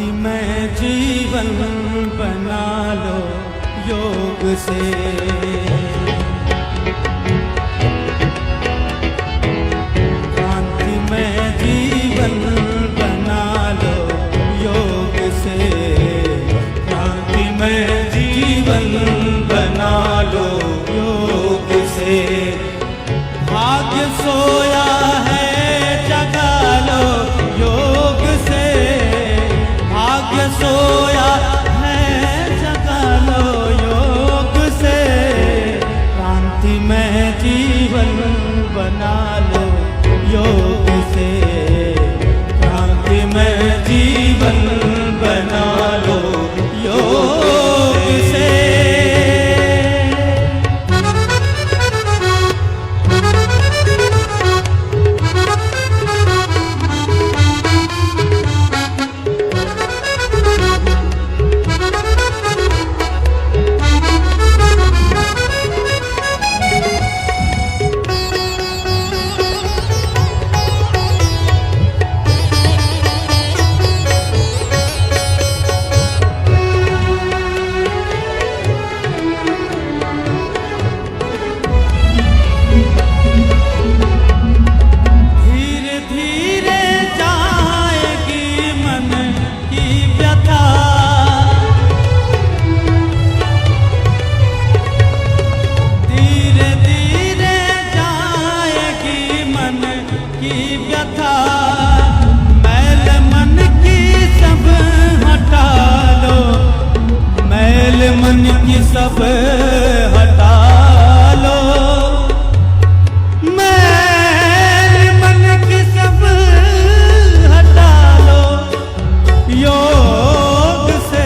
शांति में जीवन बना लो योग से। शांति में जीवन बना लो योग से। शांति में जीवन बना लो योग से। भाग्य सोया है जगा लो योग से। भाग्य सोया है जगा लो योग से। शांति में जीवन बना लो योग से। शांति में जीवन बना लो योग से। मैल मन की सब हटा लो। मैल मन की सब हटा लो। मैल मन की सब हटा लो योग से।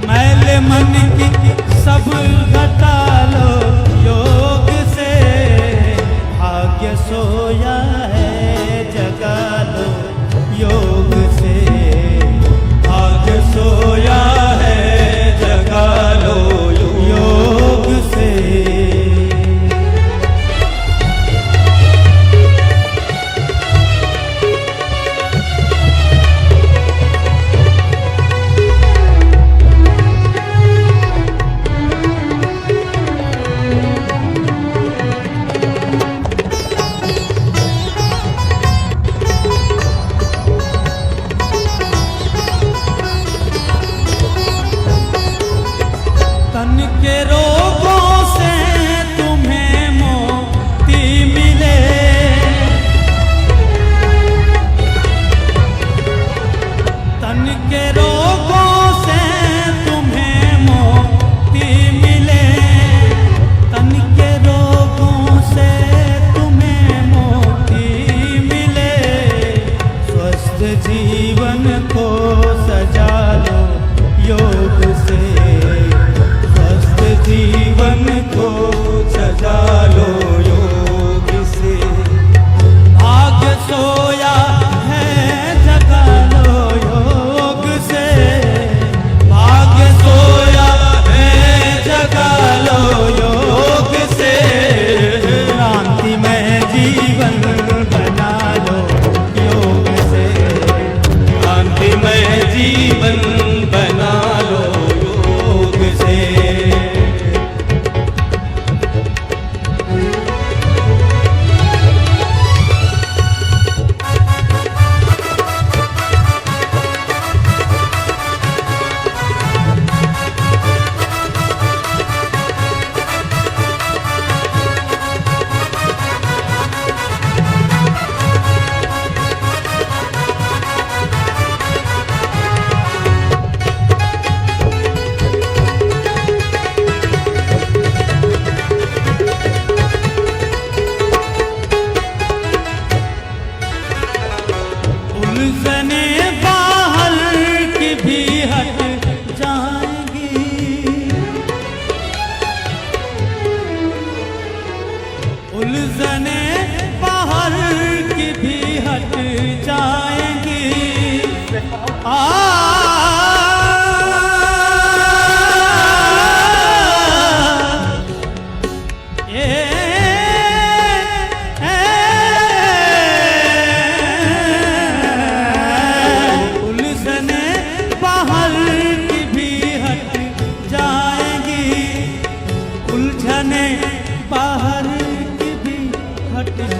मैल मन की सब हटा लो योग से। भाग्य सोया है जगा लो योग से। भाग्य सोया है जगा लो योग से।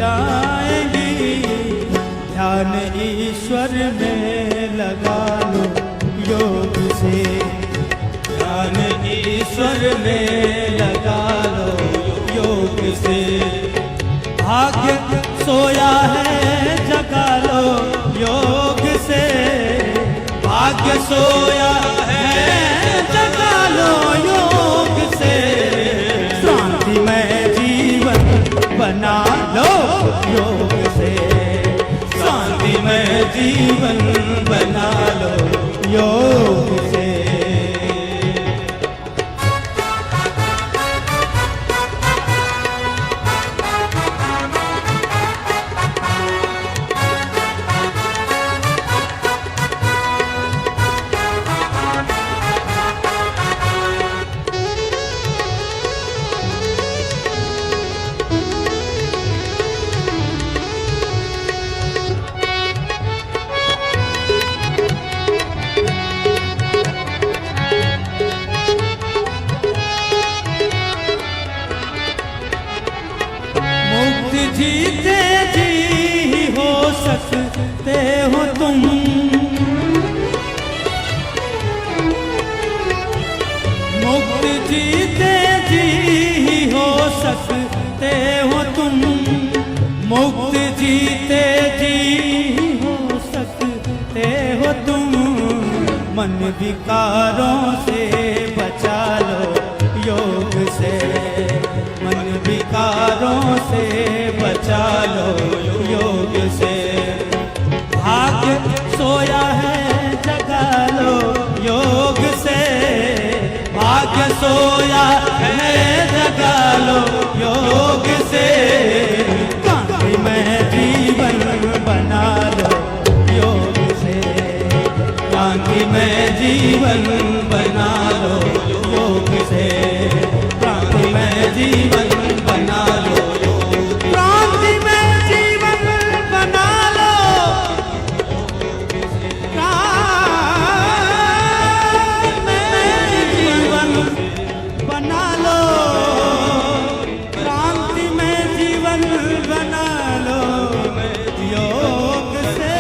जाएंगी। ध्यान ईश्वर में लगा लो योग से, ध्यान ईश्वर में लगा लो योग से। भाग्य सोया है जगा लो योग से, भाग्य सोया है जगा लो योग से। शांतिमय जीवन बना लो योग से, शांतिमय जीवन बना लो योग से। जीते जी हो सकते हो तुम, मुक्त जीते जी हो सकते हो तुम, मुक्त जीते जी हो सकते हो तुम। मन विकारों से बचा लो योग से, मन विकारों से बचा लो योग से। भाग्य सोया है जगा लो योग से, भाग्य सोया है जगा लो योग से। कांतिमय जीवन बना लो योग से, कांतिमय जीवन बना लो योग से, कांतिमय जीवन बना लो, क्रांतिमय जीवन बना लो, क्रांतिमय जीवन बना लो, क्रांतिमय जीवन बना लो योग से,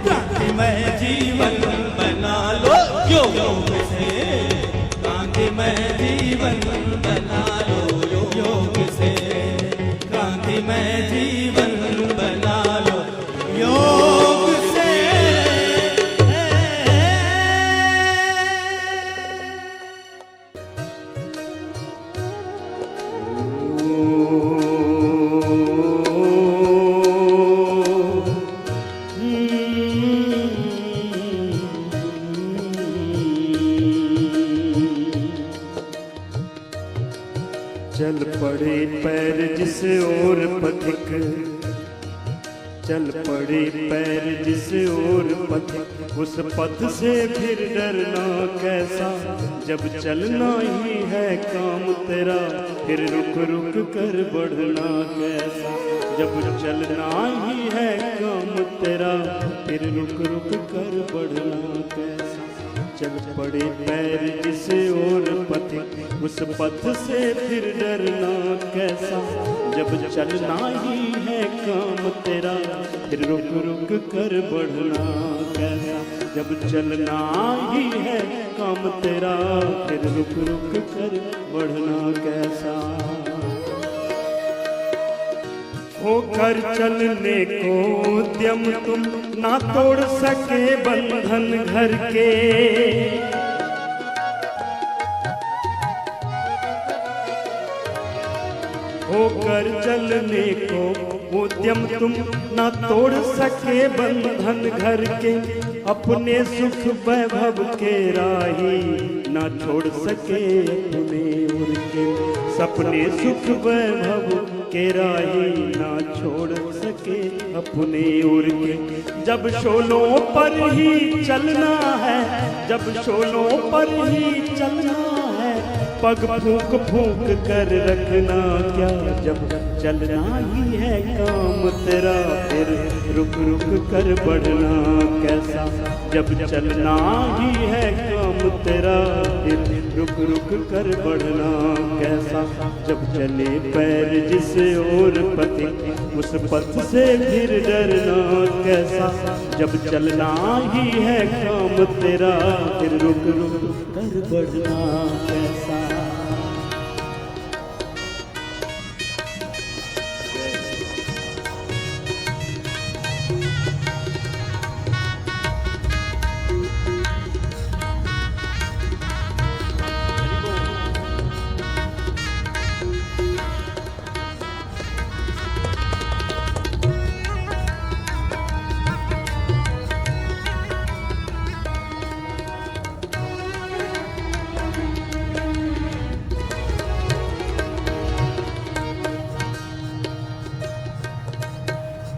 क्रांतिमय जीवन बना लो योग से, क्रांतिमय जीवन बना लो योग से, क्रांतिमय जीवन बना लो योग से। चल पड़े पैर जिस ओर पथिक, चल पड़े पैर जिस ओर पथिक, उस पथ से फिर डरना कैसा। जब चलना ही है काम तेरा, फिर रुक रुक कर बढ़ना कैसा। जब चलना ही है काम तेरा, फिर रुक रुक कर बढ़ना कैसा। चल पड़े पैर जिस ओर पथिक, उस पथ से फिर डरना कैसा। जब चलना ही है काम तेरा, फिर रुक रुक कर बढ़ना कैसा। जब चलना ही है काम तेरा, फिर रुक रुक कर बढ़ना कैसा। होकर चलने को उद्यम तुम, ना तोड़ सके बंधन घर के। होकर चलने को उद्यम तुम, ना तोड़ सके बंधन घर के। अपने सुख वैभव के राही, ना छोड़ सके अपने उर के। सपने सुख वैभव के राही, ना छोड़ सके अपने उर के। जब शोलों पर ही चलना है, जब शोलों पर ही चलना है, पग फूंक फूंक कर रखना क्या, जब चलना ही है काम तेरा फिर रुक रुक कर बढ़ना कैसा, जब चलना ही है काम तेरा फिर रुक रुक कर बढ़ना कैसा, जब चले पैर जिस ओर पथिक उस पथ से फिर डरना कैसा, जब चलना ही है काम तेरा फिर रुक रुक कर बढ़ना कैसा।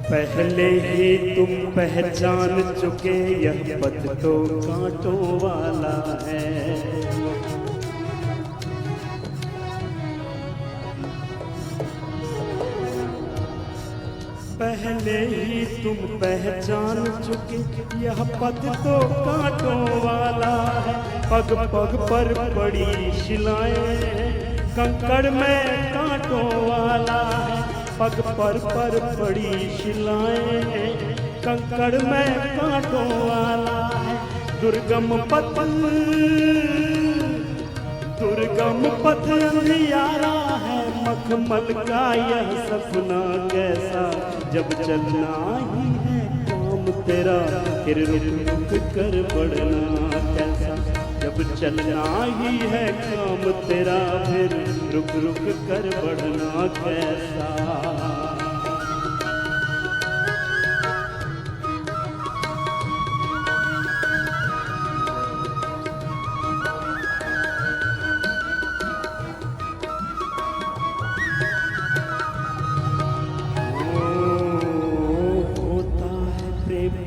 पहले ही तुम पहचान चुके यह पथ तो कांटों वाला है, पहले ही तुम पहचान चुके यह पथ तो कांटों वाला है, पग पग पर बड़ी शिलाएं कंकड़ में कांटों वाला है, पग पर बड़ी शिलाएं कंकड़ में कांटों वाला है, दुर्गम पथ अंधियारा है, मखमल का यह सपना कैसा, जब चलना ही है काम तेरा फिर रुक रुक कर बढ़ना कैसा, जब चलना ही है काम तेरा फिर रुक रुक कर बढ़ना कैसा।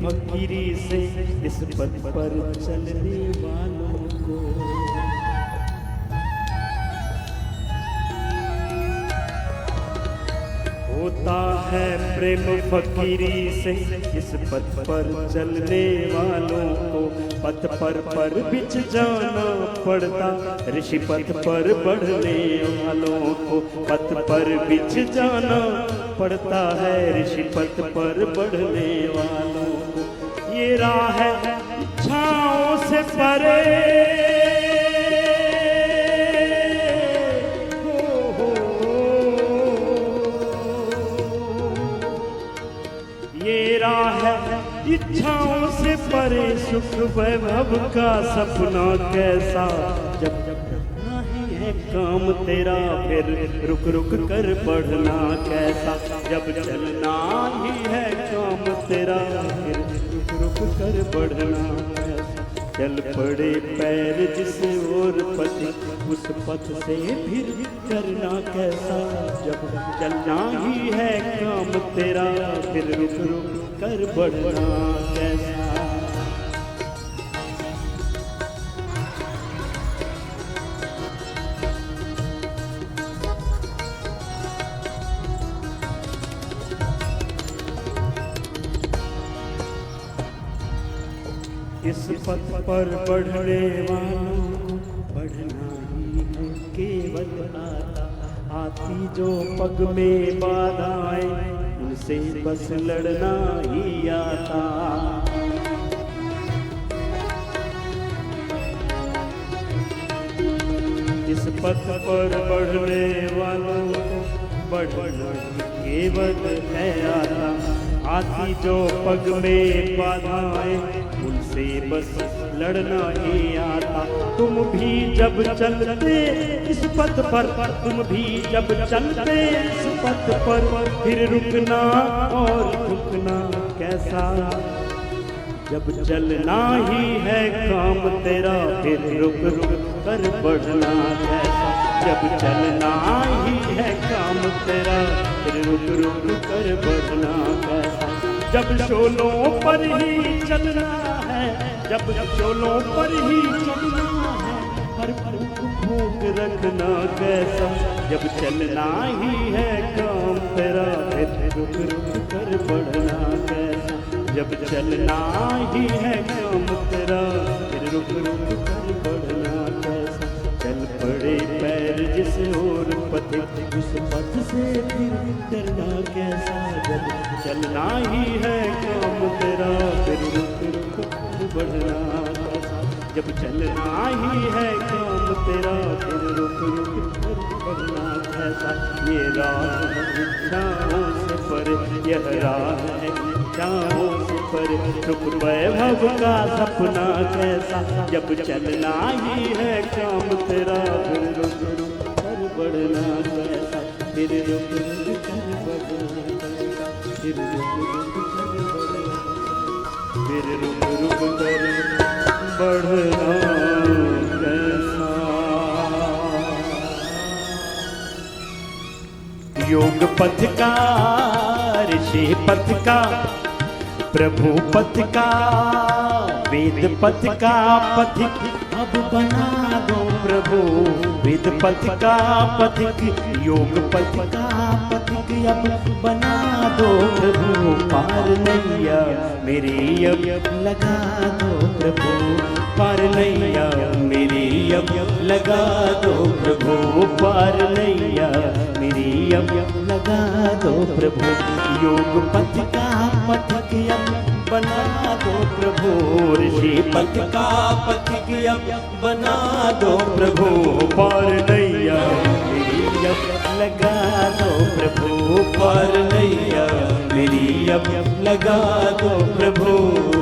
फकीरी से इस पथ पर चलने वालों को, होता है प्रेम फकीरी से इस पथ पर चलने वालों को, पथ पर बिछ जाना पड़ता ऋषि पथ पर बढ़ने वालों को, पथ पर बिछ जाना पड़ता है ऋषि पथ पर बढ़ने वालों को, ये राह है इच्छाओं से परे, ये राह है इच्छाओं से परे, सुख वैभव का सपना कैसा, जब नहीं है काम तेरा फिर रुक रुक कर बढ़ना कैसा, जब चलना ही है काम तेरा फिर रुक रुक कर बढ़ना कैसा, चल पड़े पैर जिस ओर पथ उस पथ से फिर करना कैसा, जब चलना ही है काम तेरा फिर रुक रुक कर बढ़ना कैसा। इस पथ पर बढ़ने वालों को बढ़ना ही है केवल आता, आती जो पग में बाधाएं उनसे बस लड़ना ही आता, इस पथ पर बढ़ने वालों को बढ़ना ही केवल है आता, आती जो पग में बाधाएं उनसे बस लड़ना ही आता, तुम भी जब चलते इस पथ पर, तुम भी जब चलते इस पथ पर फिर रुकना और रुकना कैसा, जब चलना ही है काम तेरा फिर रुक रुक कर बढ़ना कैसा, जब चलना ही है काम तेरा फिर रुक रुक कर बढ़ना कैसा, जब शोलों पर ही चलना है, जब शोलों पर ही चलना है हर फूक फूक रखना कैसा, जब चलना ही है काम तेरा फिर रुक रुक कर बढ़ना कैसा, जब चलना ही है काम तेरा फिर रुक रुक कर बढ़ना कैसा। चल पड़े पैर जिस ओर पथिक उस पथ से फिर डरना कैसा, जब चलना ही है काम तेरा फिर रुक रुक कर बढ़ना कैसा, जब चलना ही है काम तेरा फिर रुक रुक कर बढ़ना कैसा। ये राह है इच्छाओं से परे, यह राह है इच्छाओं से परे, सुख वैभव का सपना कैसा, जब चलना ही है काम तेरा फिर रुक रुक कर बढ़ना कैसा, फिर रुक रुक कर बढ़ना कैसा, फिर रुक रुक कर बढ़ना, फिर रुक रुक कर बढ़ना कैसा। योग पथ का ऋषि पथ का प्रभु पथ का वेद पथ का पथिक अब बना दो प्रभु, वेद पथ का पथिक योग पथ का पथिक अब बना दो प्रभु, पार नैया मेरी अब लगा दो प्रभु, पार नैया मेरी अब लगा दो प्रभु, पार नैया मेरी अब लगा दो प्रभु, योग पथ का पथिक अब बना दो प्रभु, ऋषि पथ का पथिक अब बना दो प्रभु, पार नैया मेरी अब लगा दो प्रभु, पार नैया मेरी अब लगा दो प्रभु।